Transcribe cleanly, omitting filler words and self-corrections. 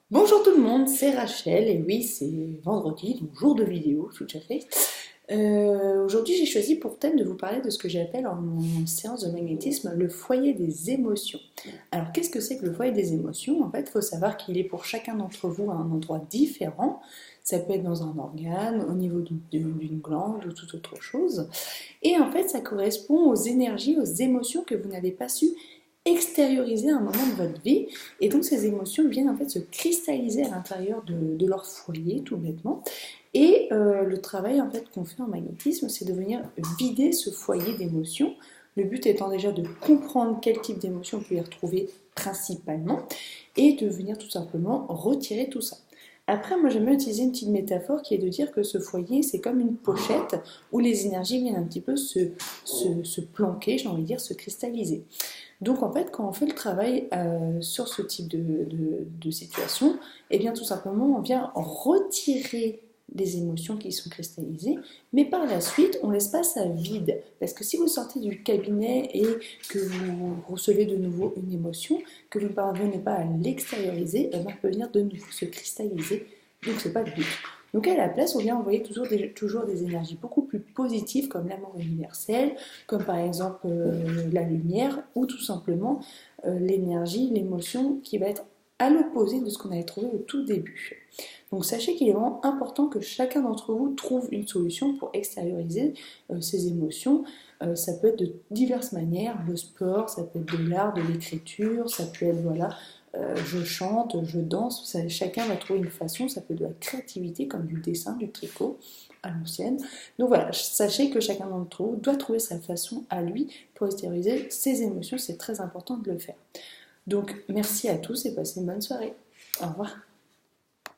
Bonjour tout le monde, c'est Rachel et oui c'est vendredi, donc jour de vidéo tout à fait. Aujourd'hui j'ai choisi pour thème de vous parler de ce que j'appelle en séance de magnétisme le foyer des émotions. Alors qu'est-ce que c'est que le foyer des émotions? En fait il faut savoir qu'il est pour chacun d'entre vous à un endroit différent. Ça peut être dans un organe, au niveau d'une glande ou toute autre chose. Et en fait ça correspond aux énergies, aux émotions que vous n'avez pas su extérioriser à un moment de votre vie, et donc ces émotions viennent en fait se cristalliser à l'intérieur de leur foyer tout bêtement. Et le travail en fait qu'on fait en magnétisme, c'est de venir vider ce foyer d'émotions. Le but étant déjà de comprendre quel type d'émotions on peut y retrouver principalement, et de venir tout simplement retirer tout ça. Après, moi j'aime bien utiliser une petite métaphore qui est de dire que ce foyer, c'est comme une pochette où les énergies viennent un petit peu se planquer, j'ai envie de dire, se cristalliser. Donc en fait, quand on fait le travail sur ce type de situation, eh bien tout simplement, on vient retirer les émotions qui sont cristallisées, mais par la suite, on laisse pas ça vide. Parce que si vous sortez du cabinet et que vous recevez de nouveau une émotion, que vous ne parvenez pas à l'extérioriser, elle peut venir de nouveau se cristalliser. Donc c'est pas le but. Donc à la place, on vient envoyer toujours des énergies beaucoup plus positives comme l'amour universel, comme par exemple la lumière, ou tout simplement l'énergie, l'émotion qui va être à l'opposé de ce qu'on avait trouvé au tout début. Donc sachez qu'il est vraiment important que chacun d'entre vous trouve une solution pour extérioriser ses émotions. Ça peut être de diverses manières, le sport, ça peut être de l'art, de l'écriture, ça peut être voilà, je chante, je danse, chacun va trouver une façon, ça peut être de la créativité comme du dessin, du tricot à l'ancienne. Donc voilà, sachez que chacun d'entre vous doit trouver sa façon à lui pour extérioriser ses émotions, c'est très important de le faire. Donc merci à tous et passez une bonne soirée. Au revoir.